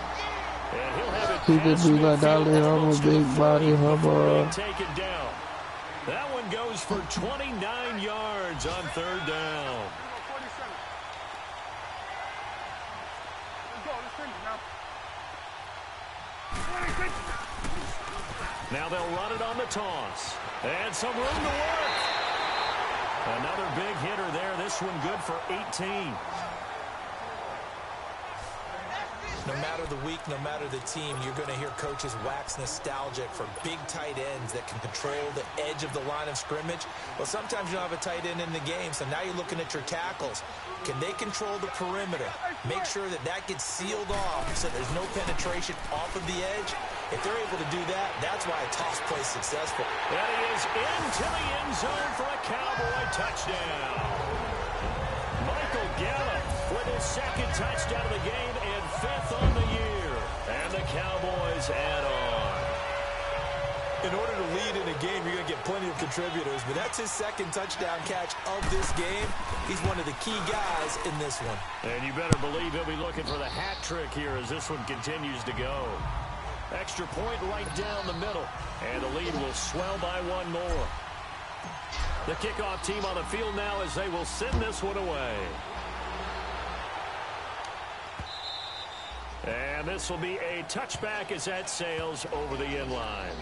S3: And he'll have it
S1: he could
S3: past
S1: do like
S3: midfield,
S1: Dolly Hummer,
S3: almost to the
S1: big body
S3: 40 before
S1: Hummer.
S3: being taken down. That one goes for 29 yards on 3rd down.
S7: Let's go, let's finish now.
S3: Now they'll run it on the toss. And some room to work. Another big hitter there. This one good for 18.
S4: No matter the week, no matter the team, you're going to hear coaches wax nostalgic for big tight ends that can control the edge of the line of scrimmage. Well, sometimes you don't have a tight end in the game, so now you're looking at your tackles. Can they control the perimeter? Make sure that that gets sealed off so there's no penetration off of the edge. If they're able to do that, that's why a toss play is successful.
S3: And he is into the end zone for a Cowboy touchdown. Michael Gallup with his 2nd touchdown of the game and 5th on the year. And the Cowboys add on.
S4: In order to lead in a game, you're going to get plenty of contributors, but that's his 2nd touchdown catch of this game. He's one of the key guys in this one.
S3: And you better believe he'll be looking for the hat trick here as this one continues to go. Extra point right down the middle. And the lead will swell by one more. The kickoff team on the field now as they will send this one away. And this will be a touchback as that sails over the end line.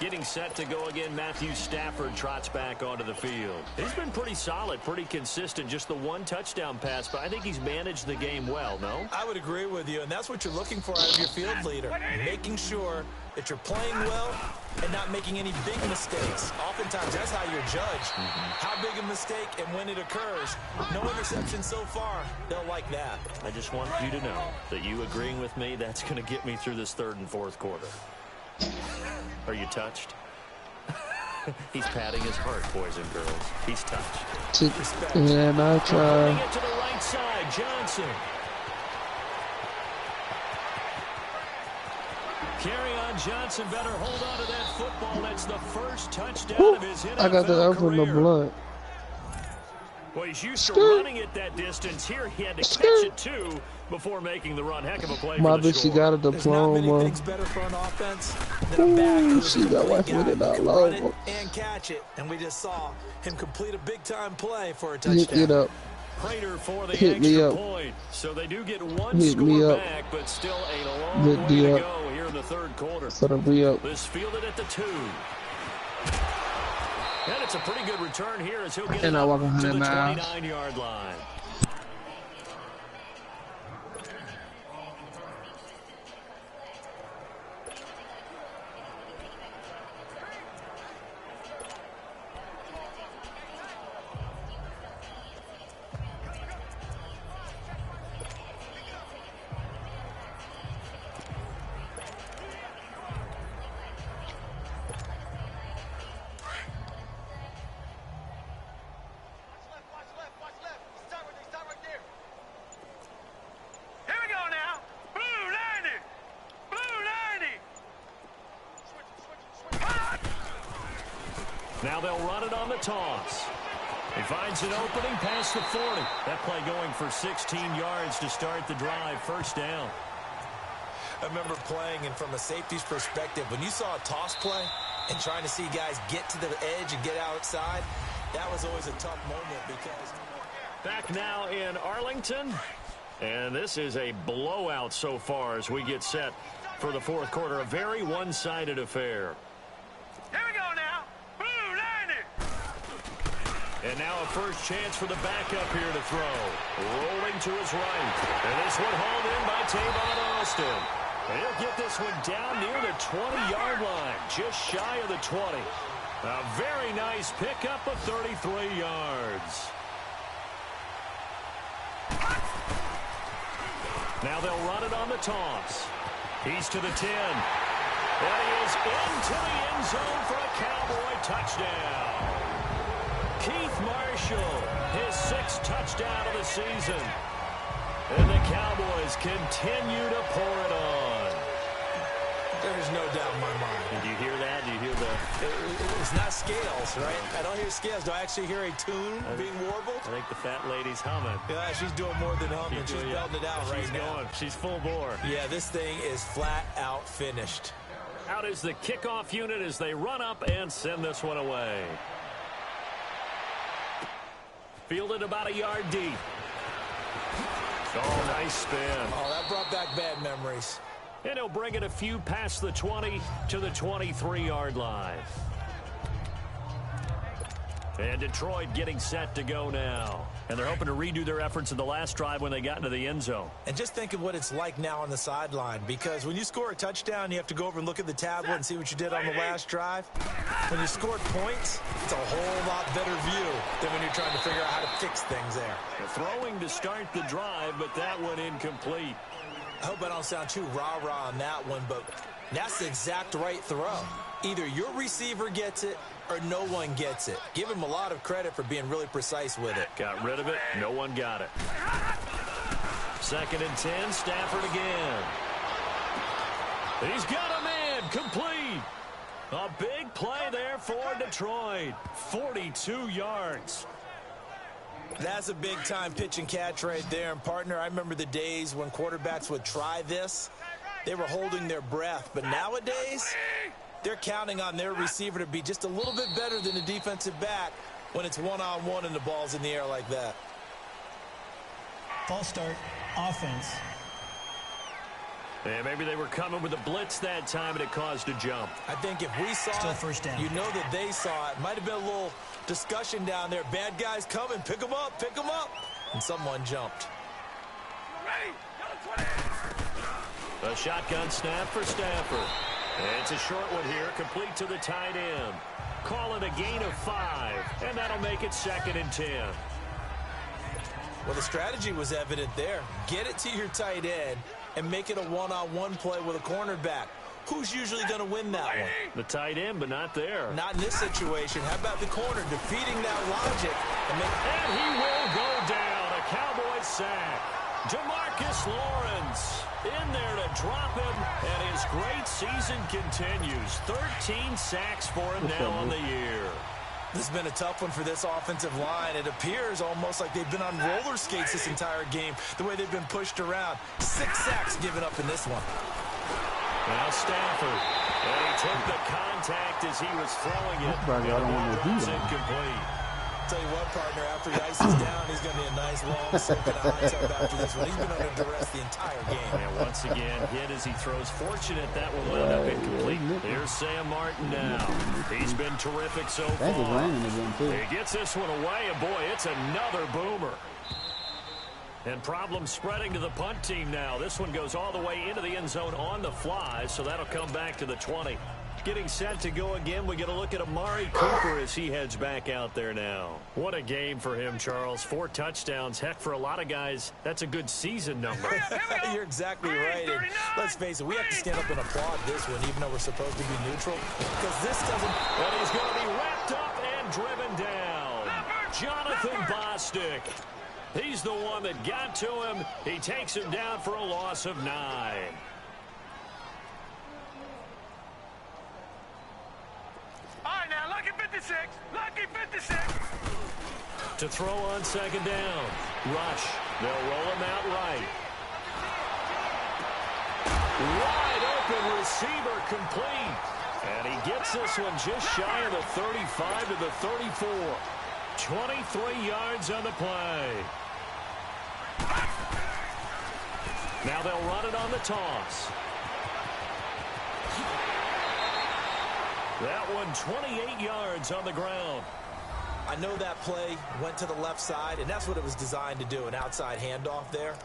S3: Getting set to go again, Matthew Stafford trots back onto the field. He's been pretty solid, pretty consistent, just the 1 touchdown pass, but I think he's managed the game well, no?
S4: I would agree with you, and that's what you're looking for out of your field leader, making sure that you're playing well and not making any big mistakes. Oftentimes, that's how you're judged. How big a mistake and when it occurs. No interception so far. They'll like that.
S3: I just want you to know that you agreeing with me, that's going to get me through this 3rd and 4th quarter. Are you touched? He's patting his heart, boys and girls. He's touched.
S1: And I
S3: Putting
S1: try.
S3: it to the right side, Johnson. Carryon Johnson better hold on to that football. That's the 1st touchdown of his NFL
S1: I got to open the
S3: career.
S1: blunt.
S3: Well, he's used to running it that distance. Here he had to catch it, too, before making the run. Heck of a play
S1: My
S3: for the
S1: bitch, she
S3: score.
S1: got a
S4: There's not many
S1: diploma.
S4: things better for an offense than a back who's
S1: She
S4: a
S1: got
S4: complete
S1: wife with
S4: guy
S1: it
S4: who
S1: all
S4: can run it
S1: over.
S4: and catch it. And we just saw him complete a big-time play for a
S1: Hit
S4: touchdown.
S1: it up.
S3: Prater for the
S1: Hit me
S3: extra
S1: up.
S3: point. So they do get one
S1: Hit me
S3: score
S1: up.
S3: back, but still a long
S1: Hit
S3: way
S1: me
S3: to
S1: up.
S3: go here in the 3rd quarter.
S1: For the re-up.
S3: This fielded at the 2. And it's a pretty good return here as he'll get
S1: And
S3: it
S1: I walk
S3: up to the
S1: 100 miles.
S3: 29-yard line.
S7: Here we go now. Blue 90. Blue 90.
S3: Now they'll run it on the toss. He finds an opening past the 40. That play going for 16 yards to start the drive. First down.
S4: I remember playing, and from a safety's perspective, when you saw a toss play and trying to see guys get to the edge and get outside, that was always a tough moment because...
S3: Back now in Arlington. And this is a blowout so far as we get set for the fourth quarter. A very one-sided affair.
S7: Here we go now. Blue 90.
S3: And now a first chance for the backup here to throw. Rolling to his right. And this one hauled in by Tavon Austin. And he'll get this one down near the 20-yard line, just shy of the 20. A very nice pickup of 33 yards. Now they'll run it on the toss. He's to the 10. And he is into the end zone for a Cowboy touchdown. Keith Marshall, his 6th touchdown of the season. And the Cowboys continue to pour it on.
S4: There's no doubt in my mind.
S3: Did you hear that? Do you hear the...
S4: It's not scales, right? I don't hear scales. Do I actually hear a tune being warbled?
S3: I think the fat lady's humming.
S4: Yeah, she's doing more than humming. She's belting it out right now.
S3: Going. She's full bore.
S4: Yeah, this thing is flat out finished.
S3: Out is the kickoff unit as they run up and send this one away. Fielded about a yard deep. Oh, nice spin.
S4: Oh, that brought back bad memories.
S3: And he'll bring it a few past the 20 to the 23-yard line. And Detroit getting set to go now. And they're hoping to redo their efforts in the last drive when they got into the end zone.
S4: And just think of what it's like now on the sideline, because when you score a touchdown, you have to go over and look at the tablet and see what you did on the last drive. When you scored points, it's a whole lot better view than when you're trying to figure out how to fix things there.
S3: Throwing to start the drive, but that one incomplete.
S4: I hope I don't sound too rah-rah on that one, but that's the exact right throw. Either your receiver gets it or no one gets it. Give him a lot of credit for being really precise with it.
S3: Got rid of it. No one got it. 2nd and 10. Stafford again. He's got a man. Complete. A big play there for Detroit. 42 yards.
S4: That's a big-time pitch and catch right there. And, partner, I remember the days when quarterbacks would try this. They were holding their breath. But nowadays, they're counting on their receiver to be just a little bit better than the defensive back when it's one-on-one and the ball's in the air like that.
S8: False start, offense.
S3: And maybe they were coming with a blitz that time and it caused a jump.
S4: I think if we saw
S8: Still
S4: it,
S8: first down.
S4: you know that they saw it. Might have been a little discussion down there. Bad guys coming. Pick them up. Pick them up. And someone jumped.
S3: A shotgun snap for Stafford. And it's a short one here, complete to the tight end. Call it a gain of 5, and that'll make it 2nd and 10.
S4: Well, the strategy was evident there. Get it to your tight end and make it a one-on-one play with a cornerback. Who's usually going to win that one?
S3: The tight end, but not there.
S4: Not in this situation. How about the corner defeating that logic?
S3: And he will go down. A Cowboy sack. DeMarcus Lawrence in there to drop him, and his great season continues. 13 sacks for him now on the year.
S4: This has been a tough one for this offensive line. It appears almost like they've been on roller skates this entire game, the way they've been pushed around. 6 sacks given up in this one.
S3: Now Stafford, and he took the contact as he was throwing it.
S6: I don't want to do that.
S3: Incomplete.
S4: Tell you what, partner, after he ices down, he's going to be a nice long soak in a hot tub after this one. He's been under duress the entire game.
S3: And once again, hit as he throws. Fortunate that will wind up incomplete. Here's Sam Martin now. He's been terrific so far.
S8: It's raining again, too.
S3: He gets this one away, and boy, it's another boomer. And problems spreading to the punt team now. This one goes all the way into the end zone on the fly, so that'll come back to the 20. Getting set to go again. We get a look at Amari Cooper as he heads back out there now. What a game for him, Charles. 4 touchdowns. Heck, for a lot of guys, that's a good season number.
S4: You're exactly right. And let's face it, we have to stand up and applaud this one, even though we're supposed to be neutral. Because this doesn't...
S3: But he's going to be wrapped up and driven down. Jonathan Bostic. He's the one that got to him. He takes him down for a loss of 9.
S7: All right, now, lucky 56. Lucky 56.
S3: To throw on second down. Rush. They'll roll him out right. Wide open receiver complete. And he gets this one just shy of the 35 to the 34. 23 yards on the play. Now they'll run it on the toss. That one 28 yards on the ground.
S4: I know that play went to the left side, and that's what it was designed to do, an outside handoff there.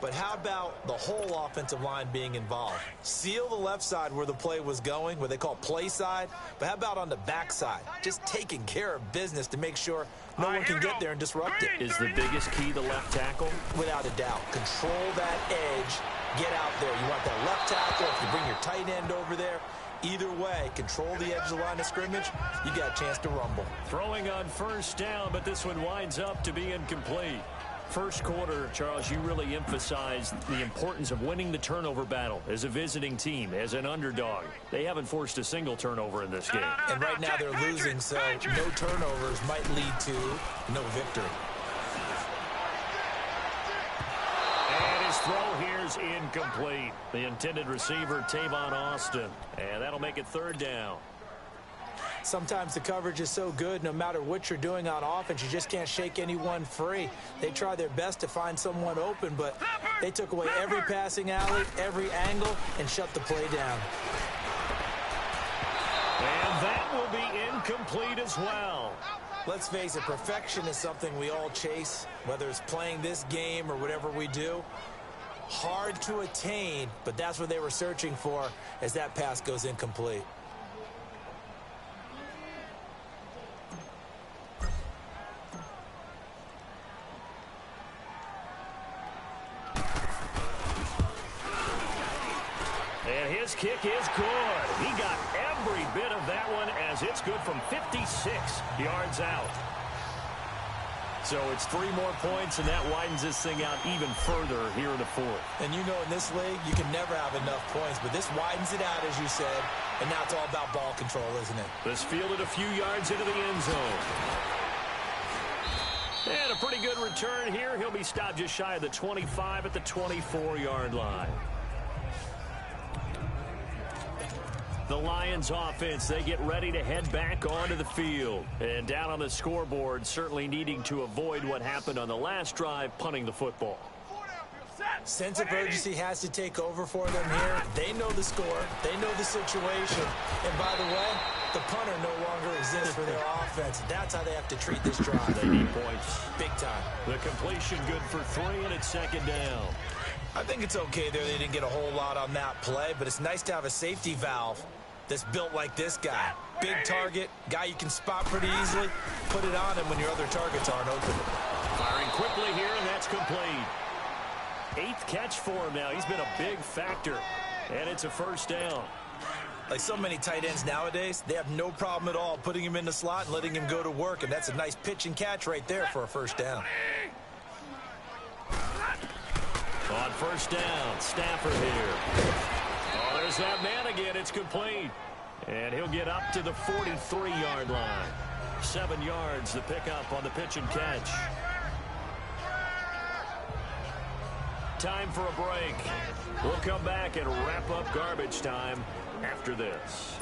S4: But how about the whole offensive line being involved? Seal the left side where the play was going, what they call play side. But how about on the back side? Just taking care of business to make sure no one can get there and disrupt it.
S3: Is the biggest key the left tackle?
S4: Without a doubt. Control that edge. Get out there. You want that left tackle. If you bring your tight end over there, either way, control the edge of the line of scrimmage, you got a chance to rumble.
S3: Throwing on first down, but this one winds up to be incomplete. First quarter, Charles, you really emphasized the importance of winning the turnover battle as a visiting team, as an underdog. They haven't forced a single turnover in this game.
S4: And right now they're losing, so no turnovers might lead to no victory.
S3: And his throw here is incomplete. The intended receiver, Tavon Austin. And that'll make it third down.
S4: Sometimes the coverage is so good, no matter what you're doing on offense, you just can't shake anyone free. They try their best to find someone open, but they took away every passing alley, every angle, and shut the play down.
S3: And that will be incomplete as well.
S4: Let's face it, perfection is something we all chase, whether it's playing this game or whatever we do. Hard to attain, but that's what they were searching for as that pass goes incomplete.
S3: And his kick is good. He got every bit of that one as it's good from 56 yards out. So it's 3 more points, and that widens this thing out even further here in the fourth.
S4: And you know in this league, you can never have enough points, but this widens it out, as you said, and now it's all about ball control, isn't it?
S3: This fielded a few yards into the end zone. And a pretty good return here. He'll be stopped just shy of the 25 at the 24-yard line. The Lions offense, they get ready to head back onto the field. And down on the scoreboard, certainly needing to avoid what happened on the last drive, punting the football.
S4: Sense of urgency has to take over for them here. They know the score. They know the situation. And by the way, the punter no longer exists for their offense. That's how they have to treat this drive.
S3: They need points.
S4: Big time.
S3: The completion good for 3, and it's second down.
S4: I think it's okay there. They didn't get a whole lot on that play, but it's nice to have a safety valve that's built like this guy. Big target, guy you can spot pretty easily. Put it on him when your other targets aren't open.
S3: Firing quickly here, and that's complete. 8th catch for him now. He's been a big factor, and it's a first down.
S4: Like so many tight ends nowadays, they have no problem at all putting him in the slot and letting him go to work, and that's a nice pitch and catch right there for a first down.
S3: On first down, Stafford here. Oh, there's that man again. It's complete. And he'll get up to the 43-yard line. 7 yards to pick up on the pitch and catch. Time for a break. We'll come back and wrap up garbage time after this.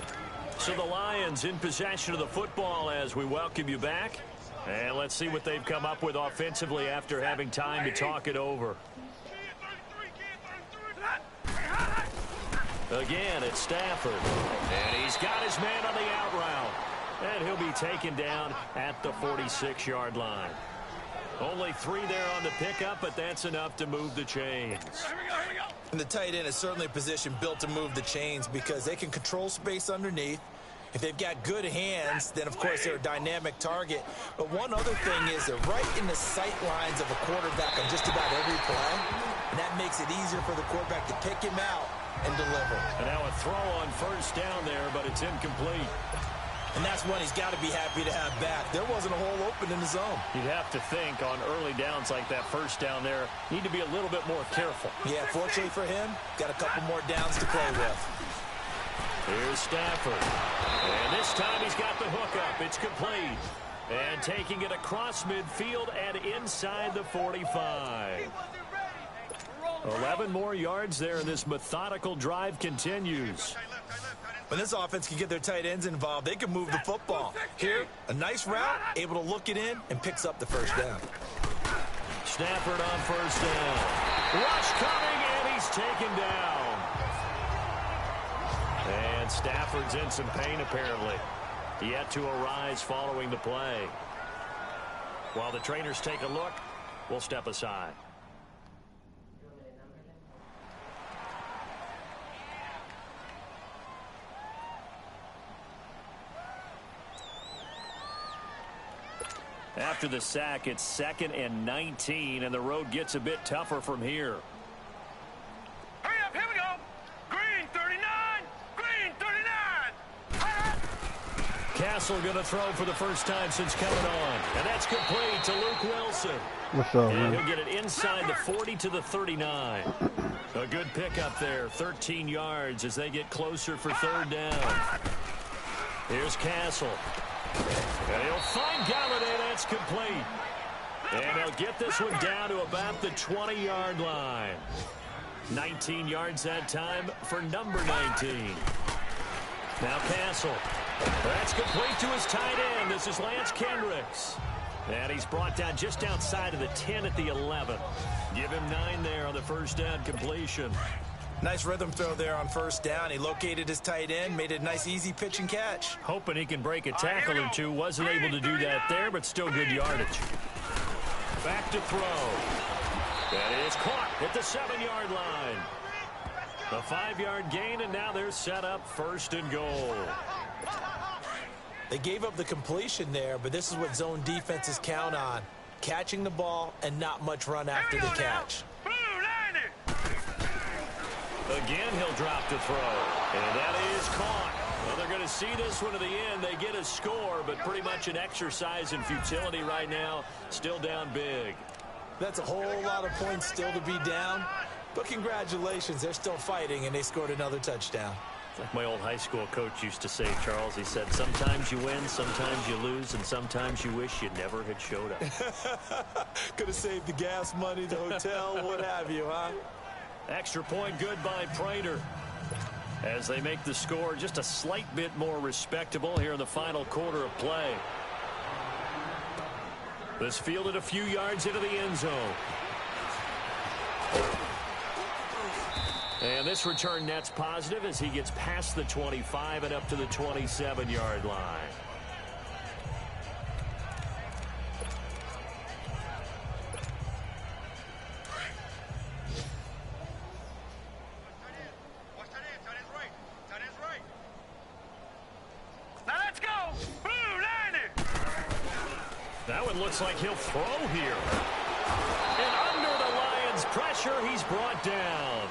S3: So the Lions in possession of the football as we welcome you back. And let's see what they've come up with offensively after having time to talk it over. Again, it's Stafford. And he's got his man on the out route. And he'll be taken down at the 46-yard line. Only 3 there on the pickup, but that's enough to move the chains.
S4: And the tight end is certainly a position built to move the chains because they can control space underneath. If they've got good hands, then, of course, they're a dynamic target. But one other thing is they're right in the sight lines of a quarterback on just about every play. And that makes it easier for the quarterback to pick him out and deliver.
S3: And now a throw on first down there, but it's incomplete.
S4: And that's one he's got to be happy to have back. There wasn't a hole open in the zone.
S3: You'd have to think on early downs like that first down there, need to be a little bit more careful.
S4: Yeah, fortunately for him, got a couple more downs to play with.
S3: Here's Stafford. And this time he's got the hook up. It's complete. And taking it across midfield and inside the 45. 11 more yards there, and this methodical drive continues.
S4: When this offense can get their tight ends involved, they can move the football. Here, a nice route, able to look it in, and picks up the first down.
S3: Stafford on first down. Rush coming, and he's taken down. And Stafford's in some pain, apparently. Yet to arise following the play. While the trainers take a look, we'll step aside. After the sack, it's 2nd and 19, and the road gets a bit tougher from here.
S7: Hurry up, here we go. Green 39, green 39.
S3: Castle going to throw for the first time since coming on. And that's complete to Luke Wilson.
S1: What's up,
S3: And
S1: man?
S3: he'll get it inside the 40 to the 39. A good pickup there, 13 yards as they get closer for third down. Here's Castle. And he'll find Galladay. That's complete. And he'll get this one down to about the 20-yard line. 19 yards that time for number 19. Now Castle. That's complete to his tight end. This is Lance Kendricks. And he's brought down just outside of the 10 at the 11. Give him 9 there on the first down completion.
S4: Nice rhythm throw there on first down. He located his tight end, made a nice easy pitch and catch.
S3: Hoping he can break a tackle or two. Wasn't able to do that there, but still good yardage. Back to throw. And is caught at the 7-yard line. A 5-yard gain, and now they're set up 1st and goal.
S4: They gave up the completion there, but this is what zone defenses count on. Catching the ball and not much run after the catch.
S3: Again, he'll drop to throw. And that is caught. Well, they're going to see this one to the end. They get a score, but pretty much an exercise in futility right now. Still down big.
S4: That's a whole lot of points still to be down. But congratulations, they're still fighting, and they scored another touchdown.
S3: Like my old high school coach used to say, Charles, he said, sometimes you win, sometimes you lose, and sometimes you wish you never had showed up.
S4: Could have saved the gas money, the hotel, what have you, huh?
S3: Extra point good by Prater. As they make the score just a slight bit more respectable here in the final quarter of play. This fielded a few yards into the end zone. And this return net's positive as he gets past the 25 and up to the 27-yard line.
S7: Now let's go. Blue line.
S3: That one looks like he'll throw here. And under the Lions' pressure, he's brought down.